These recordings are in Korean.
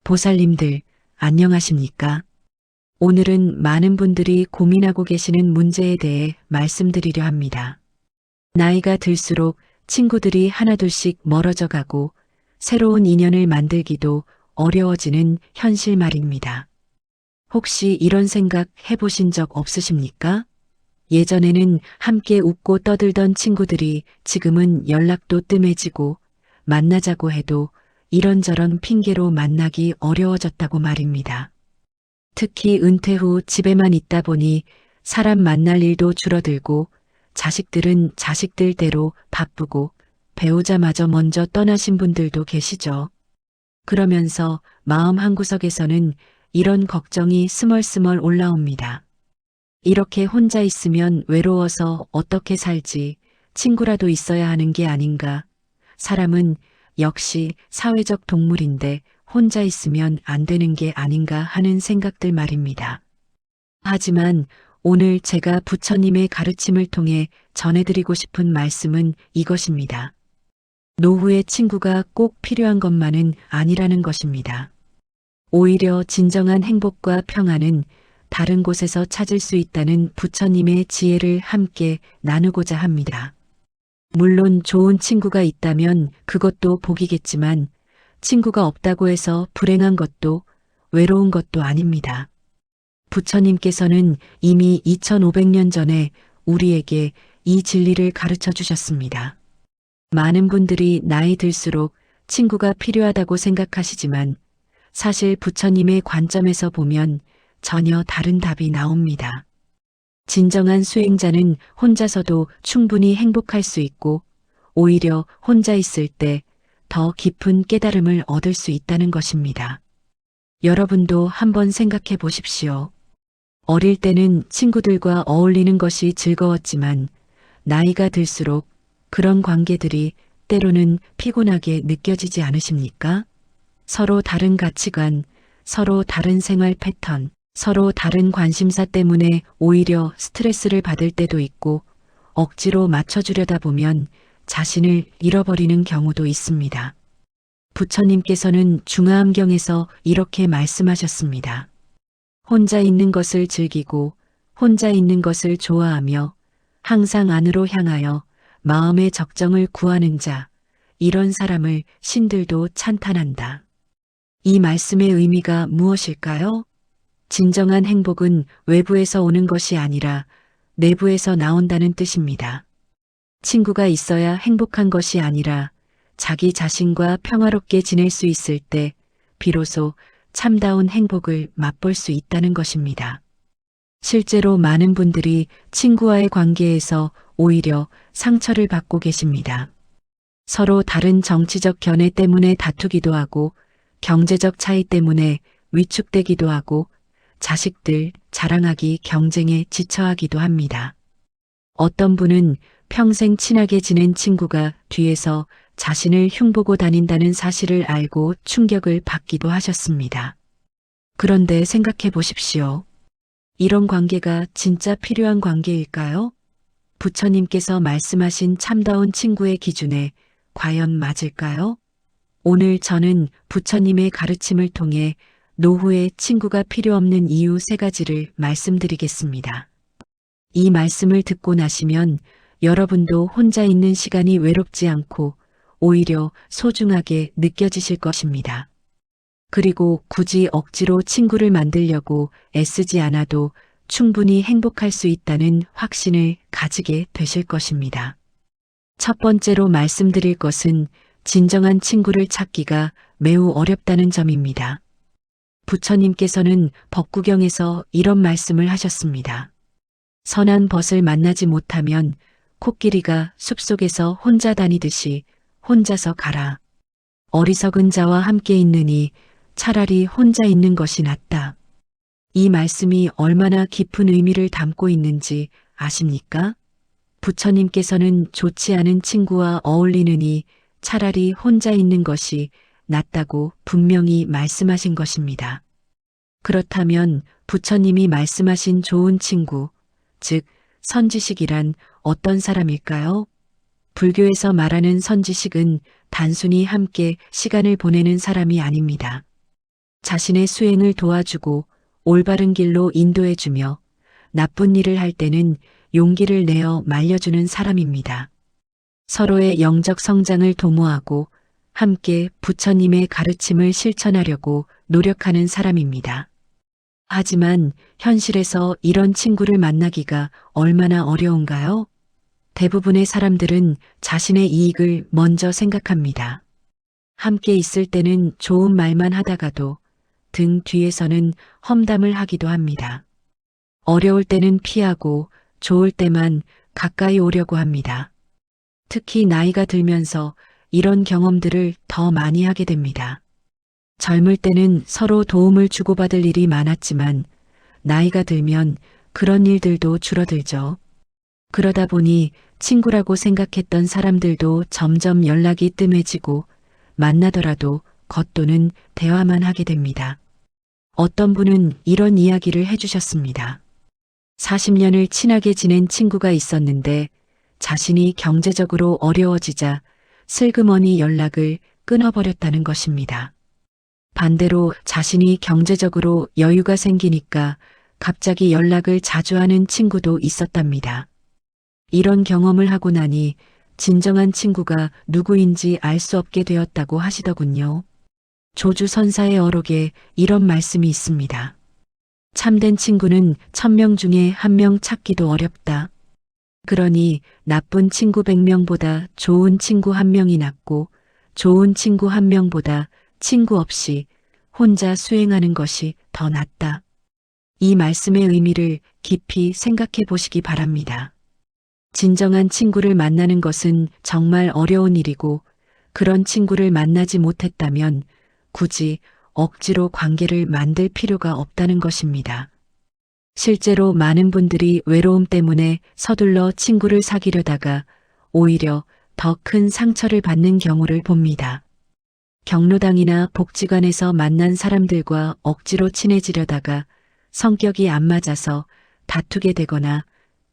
보살님들, 안녕하십니까? 오늘은 많은 분들이 고민하고 계시는 문제에 대해 말씀드리려 합니다. 나이가 들수록 친구들이 하나둘씩 멀어져 가고 새로운 인연을 만들기도 어려워지는 현실 말입니다. 혹시 이런 생각 해보신 적 없으십니까? 예전에는 함께 웃고 떠들던 친구들이 지금은 연락도 뜸해지고 만나자고 해도 이런저런 핑계로 만나기 어려워졌다고 말입니다. 특히 은퇴 후 집에만 있다 보니 사람 만날 일도 줄어들고 자식들은 자식들대로 바쁘고 배우자마저 먼저 떠나신 분들도 계시죠. 그러면서 마음 한구석에서는 이런 걱정이 스멀스멀 올라옵니다. 이렇게 혼자 있으면 외로워서 어떻게 살지, 친구라도 있어야 하는 게 아닌가. 사람은 역시 사회적 동물인데 혼자 있으면 안 되는 게 아닌가 하는 생각들 말입니다. 하지만 오늘 제가 부처님의 가르침을 통해 전해드리고 싶은 말씀은 이것입니다. 노후의 친구가 꼭 필요한 것만은 아니라는 것입니다. 오히려 진정한 행복과 평안은 다른 곳에서 찾을 수 있다는 부처님의 지혜를 함께 나누고자 합니다. 물론 좋은 친구가 있다면 그것도 복이겠지만 친구가 없다고 해서 불행한 것도 외로운 것도 아닙니다. 부처님께서는 이미 2500년 전에 우리에게 이 진리를 가르쳐 주셨습니다. 많은 분들이 나이 들수록 친구가 필요하다고 생각하시지만 사실 부처님의 관점에서 보면 전혀 다른 답이 나옵니다. 진정한 수행자는 혼자서도 충분히 행복할 수 있고 오히려 혼자 있을 때 더 깊은 깨달음을 얻을 수 있다는 것입니다. 여러분도 한번 생각해 보십시오. 어릴 때는 친구들과 어울리는 것이 즐거웠지만 나이가 들수록 그런 관계들이 때로는 피곤하게 느껴지지 않으십니까? 서로 다른 가치관, 서로 다른 생활 패턴, 서로 다른 관심사 때문에 오히려 스트레스를 받을 때도 있고 억지로 맞춰주려다 보면 자신을 잃어버리는 경우도 있습니다. 부처님께서는 중화암경에서 이렇게 말씀하셨습니다. 혼자 있는 것을 즐기고 혼자 있는 것을 좋아하며 항상 안으로 향하여 마음의 적정을 구하는 자, 이런 사람을 신들도 찬탄한다. 이 말씀의 의미가 무엇일까요? 진정한 행복은 외부에서 오는 것이 아니라 내부에서 나온다는 뜻입니다. 친구가 있어야 행복한 것이 아니라 자기 자신과 평화롭게 지낼 수 있을 때 비로소 참다운 행복을 맛볼 수 있다는 것입니다. 실제로 많은 분들이 친구와의 관계에서 오히려 상처를 받고 계십니다. 서로 다른 정치적 견해 때문에 다투기도 하고 경제적 차이 때문에 위축되기도 하고 자식들 자랑하기 경쟁에 지쳐하기도 합니다. 어떤 분은 평생 친하게 지낸 친구가 뒤에서 자신을 흉보고 다닌다는 사실을 알고 충격을 받기도 하셨습니다. 그런데 생각해 보십시오. 이런 관계가 진짜 필요한 관계일까요? 부처님께서 말씀하신 참다운 친구의 기준에 과연 맞을까요? 오늘 저는 부처님의 가르침을 통해 노후에 친구가 필요 없는 이유 3가지를 말씀드리겠습니다. 이 말씀을 듣고 나시면 여러분도 혼자 있는 시간이 외롭지 않고 오히려 소중하게 느껴지실 것입니다. 그리고 굳이 억지로 친구를 만들려고 애쓰지 않아도 충분히 행복할 수 있다는 확신을 가지게 되실 것입니다. 첫 번째로 말씀드릴 것은 진정한 친구를 찾기가 매우 어렵다는 점입니다. 부처님께서는 법구경에서 이런 말씀을 하셨습니다. 선한 벗을 만나지 못하면 코끼리가 숲속에서 혼자 다니듯이 혼자서 가라. 어리석은 자와 함께 있느니 차라리 혼자 있는 것이 낫다. 이 말씀이 얼마나 깊은 의미를 담고 있는지 아십니까? 부처님께서는 좋지 않은 친구와 어울리느니 차라리 혼자 있는 것이 낫다고 분명히 말씀하신 것입니다. 그렇다면 부처님이 말씀하신 좋은 친구, 즉 선지식이란 어떤 사람일까요? 불교에서 말하는 선지식은 단순히 함께 시간을 보내는 사람이 아닙니다. 자신의 수행을 도와주고 올바른 길로 인도해주며 나쁜 일을 할 때는 용기를 내어 말려주는 사람입니다. 서로의 영적 성장을 도모하고 함께 부처님의 가르침을 실천하려고 노력하는 사람입니다. 하지만 현실에서 이런 친구를 만나기가 얼마나 어려운가요? 대부분의 사람들은 자신의 이익을 먼저 생각합니다. 함께 있을 때는 좋은 말만 하다가도 등 뒤에서는 험담을 하기도 합니다. 어려울 때는 피하고 좋을 때만 가까이 오려고 합니다. 특히 나이가 들면서 이런 경험들을 더 많이 하게 됩니다. 젊을 때는 서로 도움을 주고받을 일이 많았지만 나이가 들면 그런 일들도 줄어들죠. 그러다 보니 친구라고 생각했던 사람들도 점점 연락이 뜸해지고 만나더라도 겉도는 대화만 하게 됩니다. 어떤 분은 이런 이야기를 해주셨습니다. 40년을 친하게 지낸 친구가 있었는데 자신이 경제적으로 어려워지자 슬그머니 연락을 끊어버렸다는 것입니다. 반대로 자신이 경제적으로 여유가 생기니까 갑자기 연락을 자주 하는 친구도 있었답니다. 이런 경험을 하고 나니 진정한 친구가 누구인지 알 수 없게 되었다고 하시더군요. 조주선사의 어록에 이런 말씀이 있습니다. 참된 친구는 1000명 중에 1명 찾기도 어렵다. 그러니 나쁜 친구 100명보다 좋은 친구 1명이 낫고 좋은 친구 1명보다 친구 없이 혼자 수행하는 것이 더 낫다. 이 말씀의 의미를 깊이 생각해 보시기 바랍니다. 진정한 친구를 만나는 것은 정말 어려운 일이고 그런 친구를 만나지 못했다면 굳이 억지로 관계를 만들 필요가 없다는 것입니다. 실제로 많은 분들이 외로움 때문에 서둘러 친구를 사귀려다가 오히려 더 큰 상처를 받는 경우를 봅니다. 경로당이나 복지관에서 만난 사람들과 억지로 친해지려다가 성격이 안 맞아서 다투게 되거나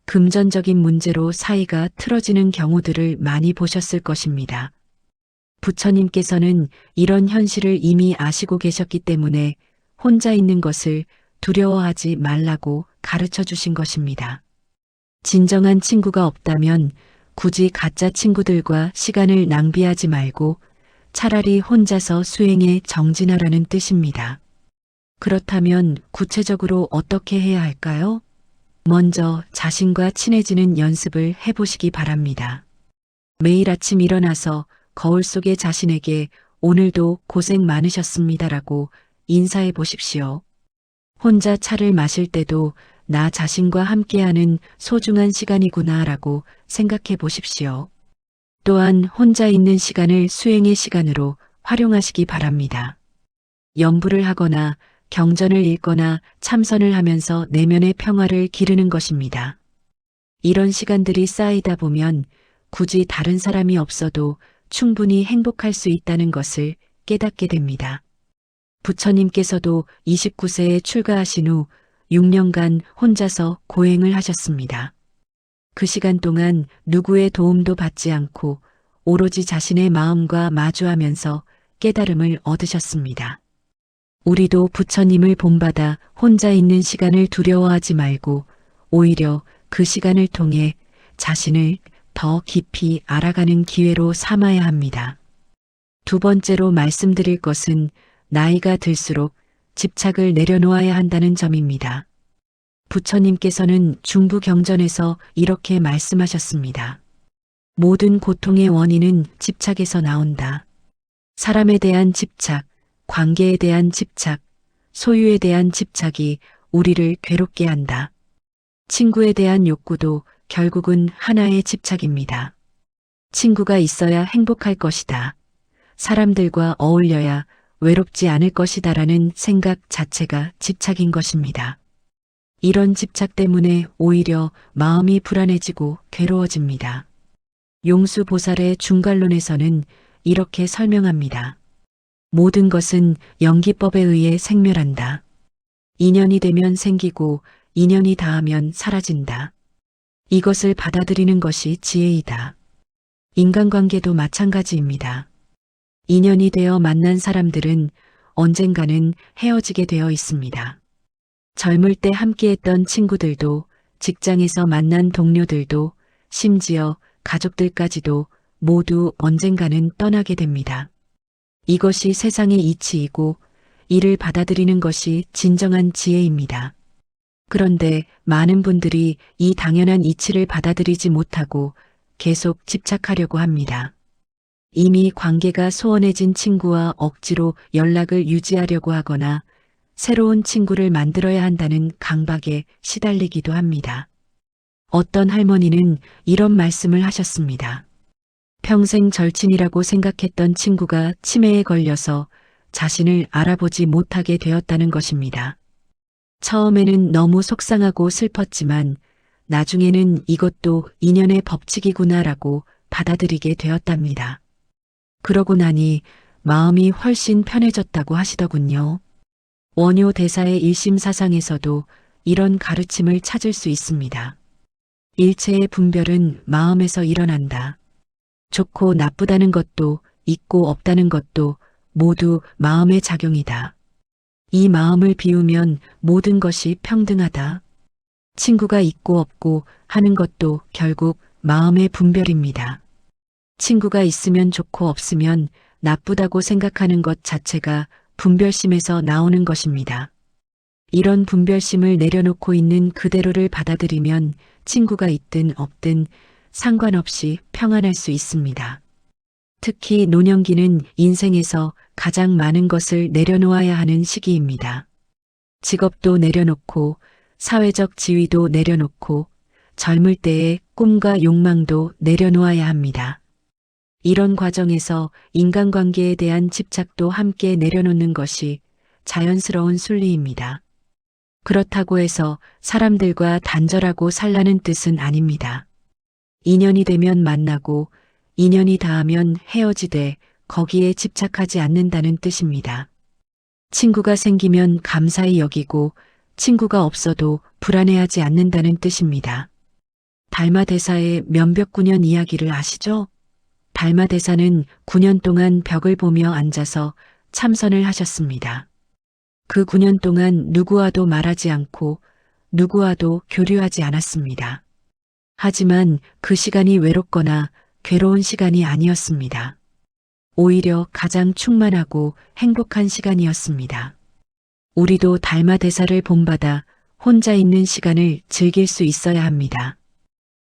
금전적인 문제로 사이가 틀어지는 경우들을 많이 보셨을 것입니다. 부처님께서는 이런 현실을 이미 아시고 계셨기 때문에 혼자 있는 것을 두려워하지 말라고 가르쳐 주신 것입니다. 진정한 친구가 없다면 굳이 가짜 친구들과 시간을 낭비하지 말고 차라리 혼자서 수행에 정진하라는 뜻입니다. 그렇다면 구체적으로 어떻게 해야 할까요? 먼저 자신과 친해지는 연습을 해보시기 바랍니다. 매일 아침 일어나서 거울 속의 자신에게 오늘도 고생 많으셨습니다라고 인사해 보십시오. 혼자 차를 마실 때도 나 자신과 함께하는 소중한 시간이구나라고 생각해 보십시오. 또한 혼자 있는 시간을 수행의 시간으로 활용하시기 바랍니다. 염불을 하거나 경전을 읽거나 참선을 하면서 내면의 평화를 기르는 것입니다. 이런 시간들이 쌓이다 보면 굳이 다른 사람이 없어도 충분히 행복할 수 있다는 것을 깨닫게 됩니다. 부처님께서도 29세에 출가하신 후 6년간 혼자서 고행을 하셨습니다. 그 시간 동안 누구의 도움도 받지 않고 오로지 자신의 마음과 마주하면서 깨달음을 얻으셨습니다. 우리도 부처님을 본받아 혼자 있는 시간을 두려워하지 말고 오히려 그 시간을 통해 자신을 더 깊이 알아가는 기회로 삼아야 합니다. 두 번째로 말씀드릴 것은 나이가 들수록 집착을 내려놓아야 한다는 점입니다. 부처님께서는 중부경전에서 이렇게 말씀하셨습니다. 모든 고통의 원인은 집착에서 나온다. 사람에 대한 집착, 관계에 대한 집착, 소유에 대한 집착이 우리를 괴롭게 한다. 친구에 대한 욕구도 결국은 하나의 집착입니다. 친구가 있어야 행복할 것이다. 사람들과 어울려야 외롭지 않을 것이다라는 생각 자체가 집착인 것입니다. 이런 집착 때문에 오히려 마음이 불안해지고 괴로워집니다. 용수보살의 중간론에서는 이렇게 설명합니다. 모든 것은 연기법에 의해 생멸한다. 인연이 되면 생기고 인연이 닿으면 사라진다. 이것을 받아들이는 것이 지혜이다. 인간관계도 마찬가지입니다. 인연이 되어 만난 사람들은 언젠가는 헤어지게 되어 있습니다. 젊을 때 함께했던 친구들도, 직장에서 만난 동료들도, 심지어 가족들까지도 모두 언젠가는 떠나게 됩니다. 이것이 세상의 이치이고 이를 받아들이는 것이 진정한 지혜입니다. 그런데 많은 분들이 이 당연한 이치를 받아들이지 못하고 계속 집착하려고 합니다. 이미 관계가 소원해진 친구와 억지로 연락을 유지하려고 하거나 새로운 친구를 만들어야 한다는 강박에 시달리기도 합니다. 어떤 할머니는 이런 말씀을 하셨습니다. 평생 절친이라고 생각했던 친구가 치매에 걸려서 자신을 알아보지 못하게 되었다는 것입니다. 처음에는 너무 속상하고 슬펐지만 나중에는 이것도 인연의 법칙이구나라고 받아들이게 되었답니다. 그러고 나니 마음이 훨씬 편해졌다고 하시더군요. 원효 대사의 일심사상에서도 이런 가르침을 찾을 수 있습니다. 일체의 분별은 마음에서 일어난다. 좋고 나쁘다는 것도 있고 없다는 것도 모두 마음의 작용이다. 이 마음을 비우면 모든 것이 평등하다. 친구가 있고 없고 하는 것도 결국 마음의 분별입니다. 친구가 있으면 좋고 없으면 나쁘다고 생각하는 것 자체가 분별심에서 나오는 것입니다. 이런 분별심을 내려놓고 있는 그대로를 받아들이면 친구가 있든 없든 상관없이 평안할 수 있습니다. 특히 노년기는 인생에서 가장 많은 것을 내려놓아야 하는 시기입니다. 직업도 내려놓고 사회적 지위도 내려놓고 젊을 때의 꿈과 욕망도 내려놓아야 합니다. 이런 과정에서 인간관계에 대한 집착도 함께 내려놓는 것이 자연스러운 순리입니다. 그렇다고 해서 사람들과 단절하고 살라는 뜻은 아닙니다. 인연이 되면 만나고 인연이 닿으면 헤어지되 거기에 집착하지 않는다는 뜻입니다. 친구가 생기면 감사히 여기고 친구가 없어도 불안해하지 않는다는 뜻입니다. 달마대사의 면벽9년 이야기를 아시죠? 달마대사는 9년 동안 벽을 보며 앉아서 참선을 하셨습니다. 그 9년 동안 누구와도 말하지 않고 누구와도 교류하지 않았습니다. 하지만 그 시간이 외롭거나 괴로운 시간이 아니었습니다. 오히려 가장 충만하고 행복한 시간이었습니다. 우리도 달마대사를 본받아 혼자 있는 시간을 즐길 수 있어야 합니다.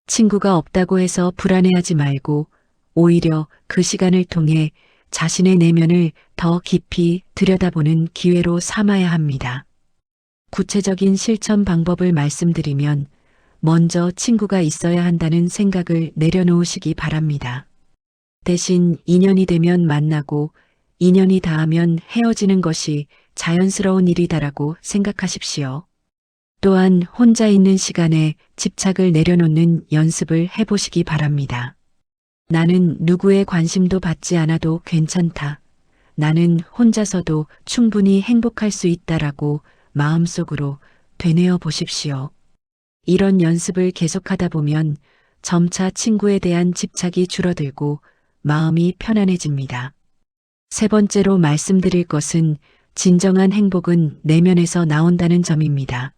친구가 없다고 해서 불안해하지 말고 오히려 그 시간을 통해 자신의 내면을 더 깊이 들여다보는 기회로 삼아야 합니다. 구체적인 실천 방법을 말씀드리면 먼저 친구가 있어야 한다는 생각을 내려놓으시기 바랍니다. 대신 인연이 되면 만나고 인연이 닿으면 헤어지는 것이 자연스러운 일이다라고 생각하십시오. 또한 혼자 있는 시간에 집착을 내려놓는 연습을 해보시기 바랍니다. 나는 누구의 관심도 받지 않아도 괜찮다. 나는 혼자서도 충분히 행복할 수 있다라고 마음속으로 되뇌어 보십시오. 이런 연습을 계속하다 보면 점차 친구에 대한 집착이 줄어들고 마음이 편안해집니다. 세 번째로 말씀드릴 것은 진정한 행복은 내면에서 나온다는 점입니다.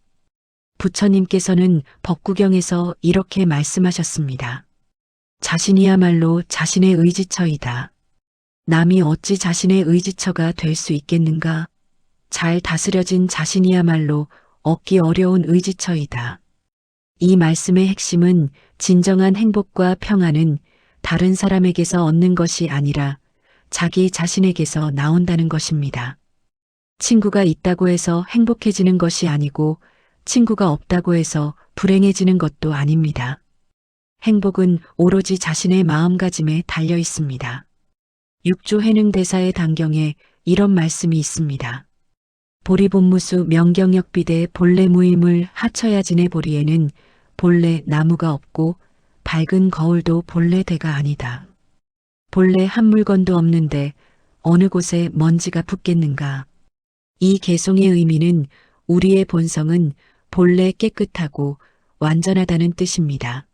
부처님께서는 법구경에서 이렇게 말씀하셨습니다. 자신이야말로 자신의 의지처이다. 남이 어찌 자신의 의지처가 될 수 있겠는가? 잘 다스려진 자신이야말로 얻기 어려운 의지처이다. 이 말씀의 핵심은 진정한 행복과 평안은 다른 사람에게서 얻는 것이 아니라 자기 자신에게서 나온다는 것입니다. 친구가 있다고 해서 행복해지는 것이 아니고 친구가 없다고 해서 불행해지는 것도 아닙니다. 행복은 오로지 자신의 마음가짐에 달려 있습니다. 육조 해능대사의 단경에 이런 말씀이 있습니다. 보리본무수 명경역비대 본래 무임을 하쳐야진의 보리에는 본래 나무가 없고 밝은 거울도 본래 대가 아니다. 본래 한 물건도 없는데 어느 곳에 먼지가 붙겠는가. 이 개송의 의미는 우리의 본성은 본래 깨끗하고 완전하다는 뜻입니다.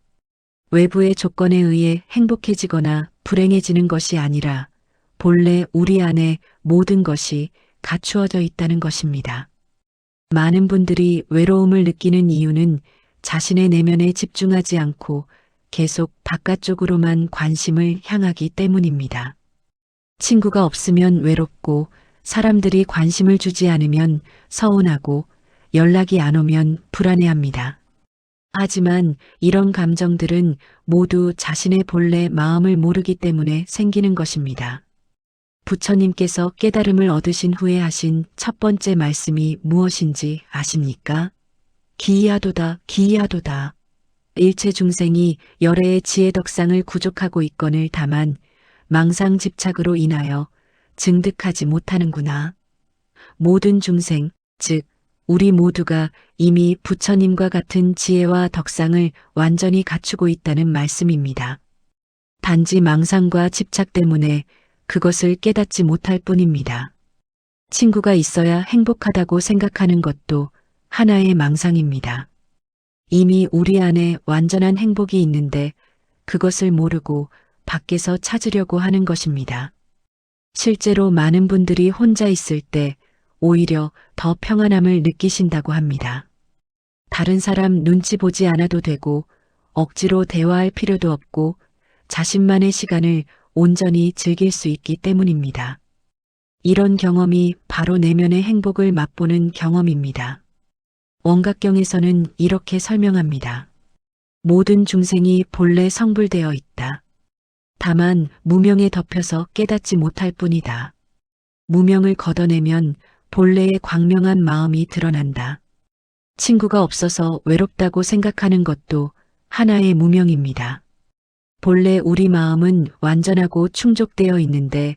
외부의 조건에 의해 행복해지거나 불행해지는 것이 아니라 본래 우리 안에 모든 것이 갖추어져 있다는 것입니다. 많은 분들이 외로움을 느끼는 이유는 자신의 내면에 집중하지 않고 계속 바깥쪽으로만 관심을 향하기 때문입니다. 친구가 없으면 외롭고 사람들이 관심을 주지 않으면 서운하고 연락이 안 오면 불안해합니다. 하지만 이런 감정들은 모두 자신의 본래 마음을 모르기 때문에 생기는 것입니다. 부처님께서 깨달음을 얻으신 후에 하신 첫 번째 말씀이 무엇인지 아십니까? 기이하도다, 기이하도다. 일체 중생이 열애의 지혜덕상을 구족하고 있거늘 다만 망상 집착으로 인하여 증득하지 못하는구나. 모든 중생, 즉 우리 모두가 이미 부처님과 같은 지혜와 덕상을 완전히 갖추고 있다는 말씀입니다. 단지 망상과 집착 때문에 그것을 깨닫지 못할 뿐입니다. 친구가 있어야 행복하다고 생각하는 것도 하나의 망상입니다. 이미 우리 안에 완전한 행복이 있는데 그것을 모르고 밖에서 찾으려고 하는 것입니다. 실제로 많은 분들이 혼자 있을 때 오히려 더 평안함을 느끼신다고 합니다. 다른 사람 눈치 보지 않아도 되고 억지로 대화할 필요도 없고 자신만의 시간을 온전히 즐길 수 있기 때문입니다. 이런 경험이 바로 내면의 행복을 맛보는 경험입니다. 원각경에서는 이렇게 설명합니다. 모든 중생이 본래 성불되어 있다. 다만 무명에 덮여서 깨닫지 못할 뿐이다. 무명을 걷어내면 본래의 광명한 마음이 드러난다. 친구가 없어서 외롭다고 생각하는 것도 하나의 무명입니다. 본래 우리 마음은 완전하고 충족되어 있는데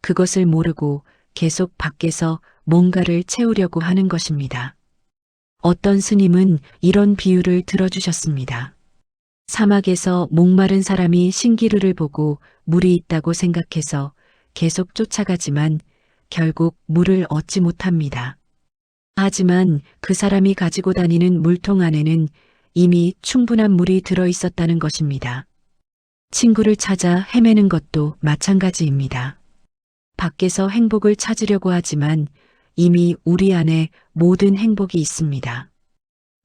그것을 모르고 계속 밖에서 뭔가를 채우려고 하는 것입니다. 어떤 스님은 이런 비유를 들어주셨습니다. 사막에서 목마른 사람이 신기루를 보고 물이 있다고 생각해서 계속 쫓아가지만 결국 물을 얻지 못합니다. 하지만 그 사람이 가지고 다니는 물통 안에는 이미 충분한 물이 들어 있었다는 것입니다. 친구를 찾아 헤매는 것도 마찬가지입니다. 밖에서 행복을 찾으려고 하지만 이미 우리 안에 모든 행복이 있습니다.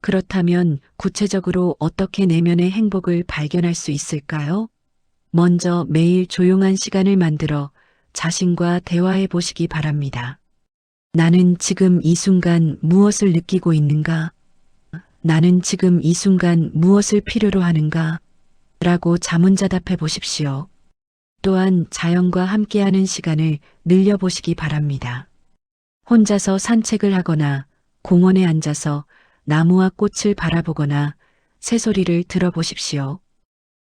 그렇다면 구체적으로 어떻게 내면의 행복을 발견할 수 있을까요? 먼저 매일 조용한 시간을 만들어 자신과 대화해 보시기 바랍니다. 나는 지금 이 순간 무엇을 느끼고 있는가? 나는 지금 이 순간 무엇을 필요로 하는가? 라고 자문자답해 보십시오. 또한 자연과 함께하는 시간을 늘려보시기 바랍니다. 혼자서 산책을 하거나 공원에 앉아서 나무와 꽃을 바라보거나 새소리를 들어보십시오.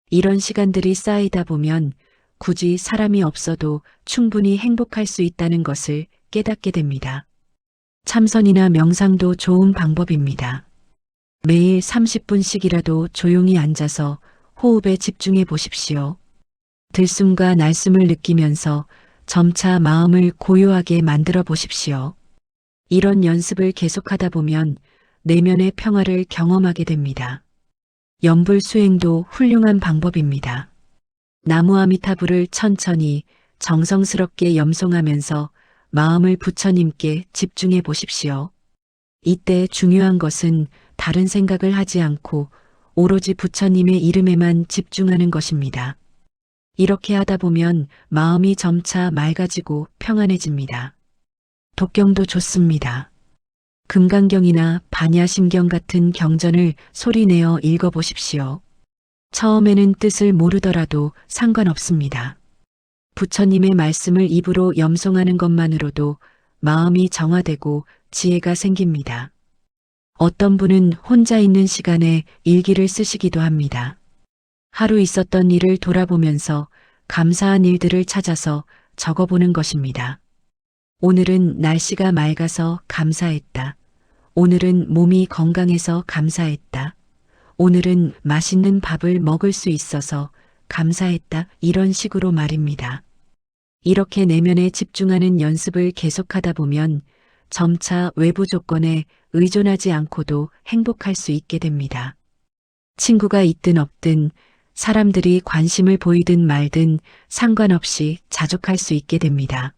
이런 시간들이 쌓이다 보면 굳이 사람이 없어도 충분히 행복할 수 있다는 것을 깨닫게 됩니다. 참선이나 명상도 좋은 방법입니다. 매일 30분씩이라도 조용히 앉아서 호흡에 집중해 보십시오. 들숨과 날숨을 느끼면서 점차 마음을 고요하게 만들어 보십시오. 이런 연습을 계속하다 보면 내면의 평화를 경험하게 됩니다. 염불 수행도 훌륭한 방법입니다. 나무 아미타불을 천천히 정성스럽게 염송하면서 마음을 부처님께 집중해 보십시오. 이때 중요한 것은 다른 생각을 하지 않고 오로지 부처님의 이름에만 집중하는 것입니다. 이렇게 하다 보면 마음이 점차 맑아지고 평안해집니다. 독경도 좋습니다. 금강경이나 반야심경 같은 경전을 소리내어 읽어보십시오. 처음에는 뜻을 모르더라도 상관없습니다. 부처님의 말씀을 입으로 염송하는 것만으로도 마음이 정화되고 지혜가 생깁니다. 어떤 분은 혼자 있는 시간에 일기를 쓰시기도 합니다. 하루 있었던 일을 돌아보면서 감사한 일들을 찾아서 적어보는 것입니다. 오늘은 날씨가 맑아서 감사했다. 오늘은 몸이 건강해서 감사했다. 오늘은 맛있는 밥을 먹을 수 있어서 감사했다. 이런 식으로 말입니다. 이렇게 내면에 집중하는 연습을 계속하다 보면 점차 외부 조건에 의존하지 않고도 행복할 수 있게 됩니다. 친구가 있든 없든 사람들이 관심을 보이든 말든 상관없이 자족할 수 있게 됩니다.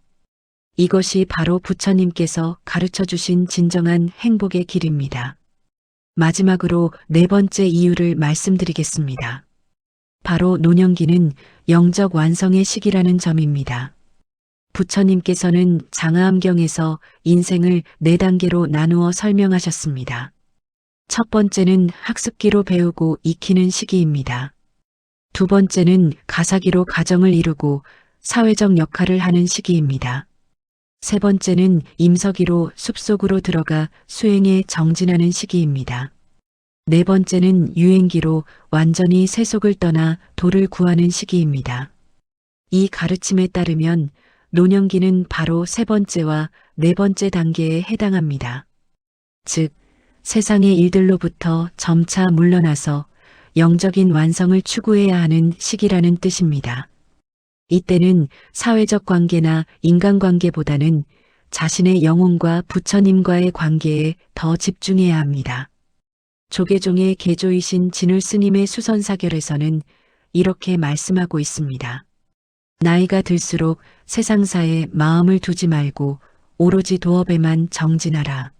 이것이 바로 부처님께서 가르쳐 주신 진정한 행복의 길입니다. 마지막으로 네 번째 이유를 말씀드리겠습니다. 바로 노년기는 영적 완성의 시기라는 점입니다. 부처님께서는 장하암경에서 인생을 네 단계로 나누어 설명하셨습니다. 첫 번째는 학습기로 배우고 익히는 시기입니다. 두 번째는 가사기로 가정을 이루고 사회적 역할을 하는 시기입니다. 세 번째는 임서기로 숲속으로 들어가 수행에 정진하는 시기입니다. 네 번째는 유행기로 완전히 세속을 떠나 도를 구하는 시기입니다. 이 가르침에 따르면 노년기는 바로 세 번째와 네 번째 단계에 해당합니다. 즉, 세상의 일들로부터 점차 물러나서 영적인 완성을 추구해야 하는 시기라는 뜻입니다. 이때는 사회적 관계나 인간관계보다는 자신의 영혼과 부처님과의 관계에 더 집중해야 합니다. 조계종의 계조이신 진울 스님의 수선사결에서는 이렇게 말씀하고 있습니다. 나이가 들수록 세상사에 마음을 두지 말고 오로지 도업에만 정진하라.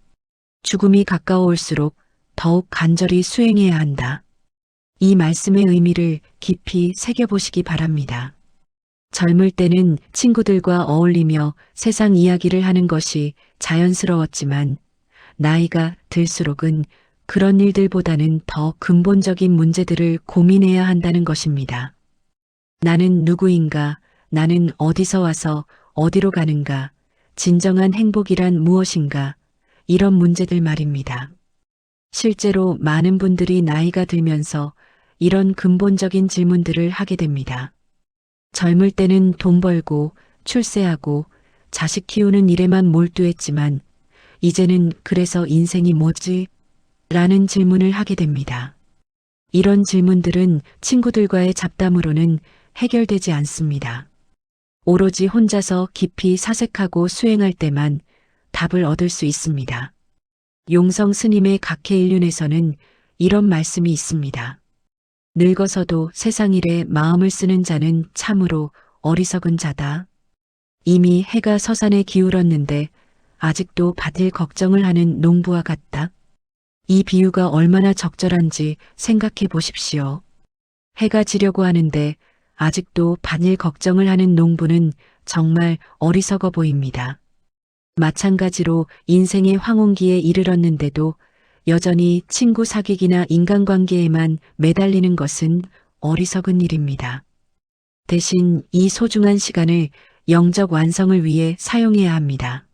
죽음이 가까워올수록 더욱 간절히 수행해야 한다. 이 말씀의 의미를 깊이 새겨보시기 바랍니다. 젊을 때는 친구들과 어울리며 세상 이야기를 하는 것이 자연스러웠지만 나이가 들수록은 그런 일들보다는 더 근본적인 문제들을 고민해야 한다는 것입니다. 나는 누구인가? 나는 어디서 와서 어디로 가는가? 진정한 행복이란 무엇인가? 이런 문제들 말입니다. 실제로 많은 분들이 나이가 들면서 이런 근본적인 질문들을 하게 됩니다. 젊을 때는 돈 벌고 출세하고 자식 키우는 일에만 몰두했지만 이제는 그래서 인생이 뭐지? 라는 질문을 하게 됩니다. 이런 질문들은 친구들과의 잡담으로는 해결되지 않습니다. 오로지 혼자서 깊이 사색하고 수행할 때만 답을 얻을 수 있습니다. 용성 스님의 각해일륜에서는 이런 말씀이 있습니다. 늙어서도 세상 일에 마음을 쓰는 자는 참으로 어리석은 자다. 이미 해가 서산에 기울었는데 아직도 밭일 걱정을 하는 농부와 같다. 이 비유가 얼마나 적절한지 생각해 보십시오. 해가 지려고 하는데 아직도 밭일 걱정을 하는 농부는 정말 어리석어 보입니다. 마찬가지로 인생의 황혼기에 이르렀는데도 여전히 친구 사귀기나 인간관계에만 매달리는 것은 어리석은 일입니다. 대신 이 소중한 시간을 영적 완성을 위해 사용해야 합니다.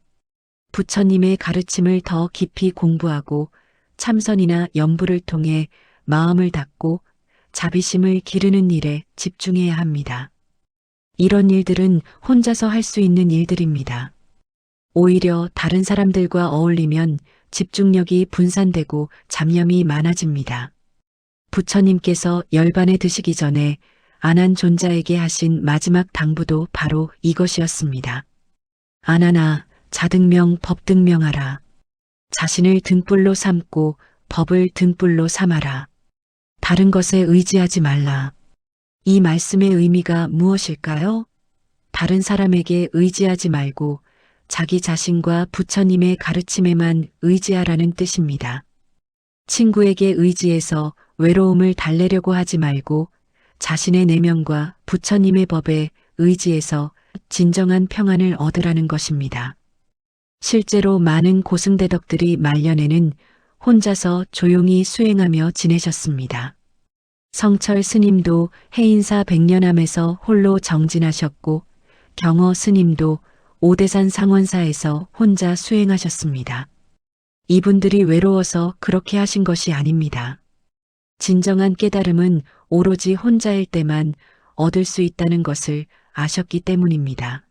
부처님의 가르침을 더 깊이 공부하고 참선이나 연부를 통해 마음을 닫고 자비심을 기르는 일에 집중해야 합니다. 이런 일들은 혼자서 할 수 있는 일들입니다. 오히려 다른 사람들과 어울리면 집중력이 분산되고 잡념이 많아집니다. 부처님께서 열반에 드시기 전에 아난존자에게 하신 마지막 당부도 바로 이것이었습니다. 아나나 자등명 법등명하라. 자신을 등불로 삼고 법을 등불로 삼아라. 다른 것에 의지하지 말라. 이 말씀의 의미가 무엇일까요? 다른 사람에게 의지하지 말고 자기 자신과 부처님의 가르침에만 의지하라는 뜻입니다. 친구에게 의지해서 외로움을 달래려고 하지 말고 자신의 내면과 부처님의 법에 의지해서 진정한 평안을 얻으라는 것입니다. 실제로 많은 고승대덕들이 말년에는 혼자서 조용히 수행하며 지내셨습니다. 성철 스님도 해인사 백년암에서 홀로 정진하셨고 경어 스님도 오대산 상원사에서 혼자 수행하셨습니다. 이분들이 외로워서 그렇게 하신 것이 아닙니다. 진정한 깨달음은 오로지 혼자일 때만 얻을 수 있다는 것을 아셨기 때문입니다.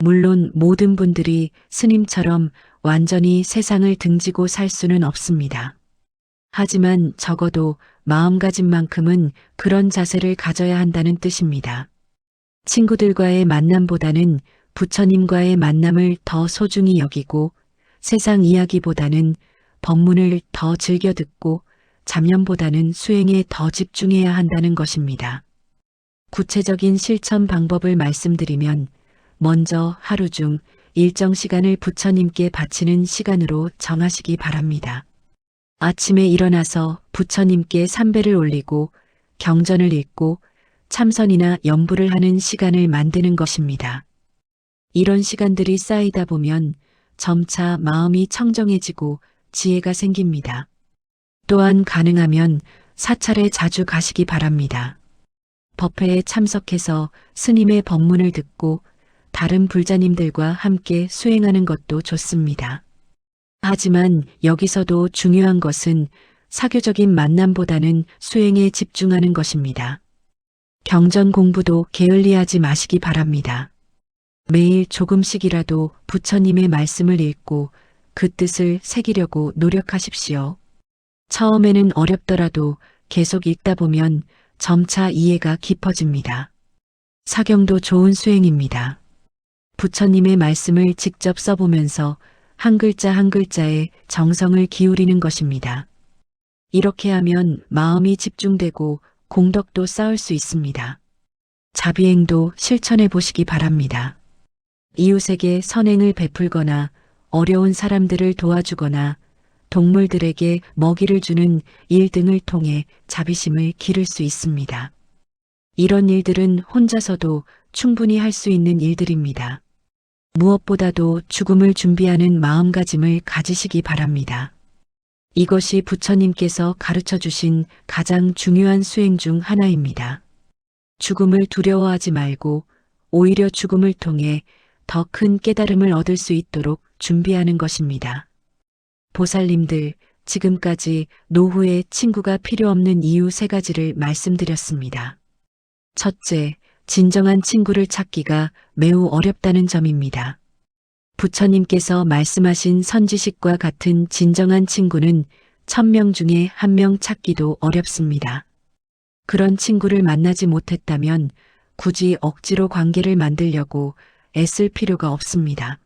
물론 모든 분들이 스님처럼 완전히 세상을 등지고 살 수는 없습니다. 하지만 적어도 마음가짐만큼은 그런 자세를 가져야 한다는 뜻입니다. 친구들과의 만남보다는 부처님과의 만남을 더 소중히 여기고 세상 이야기보다는 법문을 더 즐겨 듣고 잡념보다는 수행에 더 집중해야 한다는 것입니다. 구체적인 실천 방법을 말씀드리면 먼저 하루 중 일정 시간을 부처님께 바치는 시간으로 정하시기 바랍니다. 아침에 일어나서 부처님께 삼배를 올리고 경전을 읽고 참선이나 염불을 하는 시간을 만드는 것입니다. 이런 시간들이 쌓이다 보면 점차 마음이 청정해지고 지혜가 생깁니다. 또한 가능하면 사찰에 자주 가시기 바랍니다. 법회에 참석해서 스님의 법문을 듣고 다른 불자님들과 함께 수행하는 것도 좋습니다. 하지만 여기서도 중요한 것은 사교적인 만남보다는 수행에 집중하는 것입니다. 경전 공부도 게을리하지 마시기 바랍니다. 매일 조금씩이라도 부처님의 말씀을 읽고 그 뜻을 새기려고 노력하십시오. 처음에는 어렵더라도 계속 읽다 보면 점차 이해가 깊어집니다. 사경도 좋은 수행입니다. 부처님의 말씀을 직접 써보면서 한 글자 한 글자에 정성을 기울이는 것입니다. 이렇게 하면 마음이 집중되고 공덕도 쌓을 수 있습니다. 자비행도 실천해 보시기 바랍니다. 이웃에게 선행을 베풀거나 어려운 사람들을 도와주거나 동물들에게 먹이를 주는 일 등을 통해 자비심을 기를 수 있습니다. 이런 일들은 혼자서도 충분히 할 수 있는 일들입니다. 무엇보다도 죽음을 준비하는 마음가짐을 가지시기 바랍니다. 이것이 부처님께서 가르쳐 주신 가장 중요한 수행 중 하나입니다. 죽음을 두려워하지 말고 오히려 죽음을 통해 더 큰 깨달음을 얻을 수 있도록 준비하는 것입니다. 보살님들, 지금까지 노후에 친구가 필요 없는 이유 3가지를 말씀드렸습니다. 첫째, 진정한 친구를 찾기가 매우 어렵다는 점입니다. 부처님께서 말씀하신 선지식과 같은 진정한 친구는 1000명 중에 1명 찾기도 어렵습니다. 그런 친구를 만나지 못했다면 굳이 억지로 관계를 만들려고 애쓸 필요가 없습니다.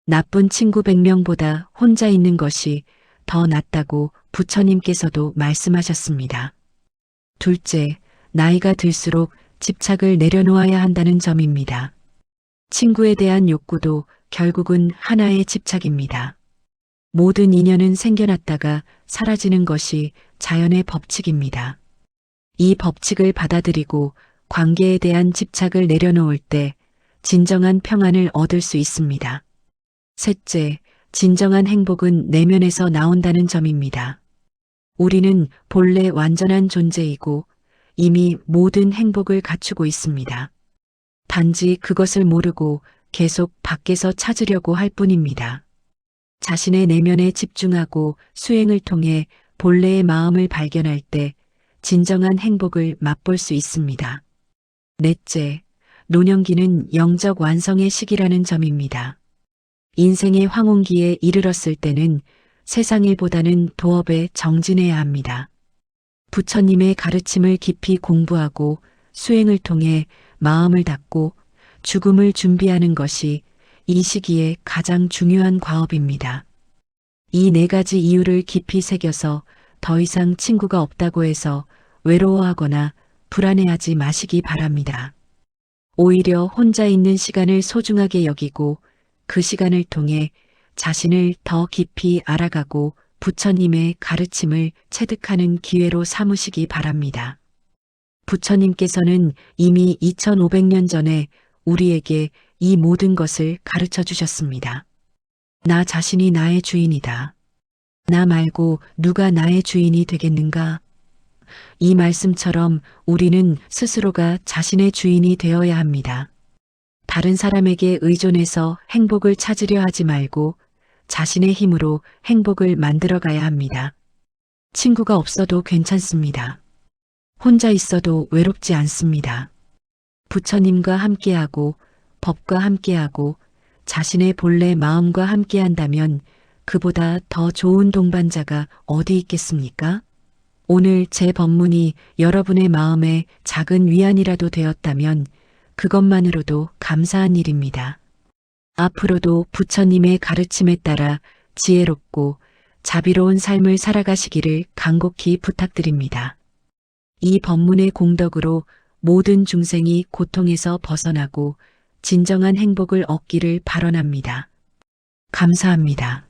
나쁜 친구 100명보다 혼자 있는 것이 더 낫다고 부처님께서도 말씀하셨습니다. 둘째, 나이가 들수록 집착을 내려놓아야 한다는 점입니다. 친구에 대한 욕구도 결국은 하나의 집착입니다. 모든 인연은 생겨났다가 사라지는 것이 자연의 법칙입니다. 이 법칙을 받아들이고 관계에 대한 집착을 내려놓을 때 진정한 평안을 얻을 수 있습니다. 셋째, 진정한 행복은 내면에서 나온다는 점입니다. 우리는 본래 완전한 존재이고 이미 모든 행복을 갖추고 있습니다. 단지 그것을 모르고 계속 밖에서 찾으려고 할 뿐입니다. 자신의 내면에 집중하고 수행을 통해 본래의 마음을 발견할 때 진정한 행복을 맛볼 수 있습니다. 넷째, 노년기는 영적 완성의 시기라는 점입니다. 인생의 황혼기에 이르렀을 때는 세상일보다는 도업에 정진해야 합니다. 부처님의 가르침을 깊이 공부하고 수행을 통해 마음을 닫고 죽음을 준비하는 것이 이 시기에 가장 중요한 과업입니다. 이 4가지 이유를 깊이 새겨서 더 이상 친구가 없다고 해서 외로워하거나 불안해하지 마시기 바랍니다. 오히려 혼자 있는 시간을 소중하게 여기고 그 시간을 통해 자신을 더 깊이 알아가고 부처님의 가르침을 체득하는 기회로 삼으시기 바랍니다. 부처님께서는 이미 2500년 전에 우리에게 이 모든 것을 가르쳐 주셨습니다. 나 자신이 나의 주인이다. 나 말고 누가 나의 주인이 되겠는가? 이 말씀처럼 우리는 스스로가 자신의 주인이 되어야 합니다. 다른 사람에게 의존해서 행복을 찾으려 하지 말고 자신의 힘으로 행복을 만들어 가야 합니다. 친구가 없어도 괜찮습니다. 혼자 있어도 외롭지 않습니다. 부처님과 함께하고 법과 함께하고 자신의 본래 마음과 함께한다면 그보다 더 좋은 동반자가 어디 있겠습니까? 오늘 제 법문이 여러분의 마음에 작은 위안이라도 되었다면 그것만으로도 감사한 일입니다. 앞으로도 부처님의 가르침에 따라 지혜롭고 자비로운 삶을 살아가시기를 간곡히 부탁드립니다. 이 법문의 공덕으로 모든 중생이 고통에서 벗어나고 진정한 행복을 얻기를 발언합니다. 감사합니다.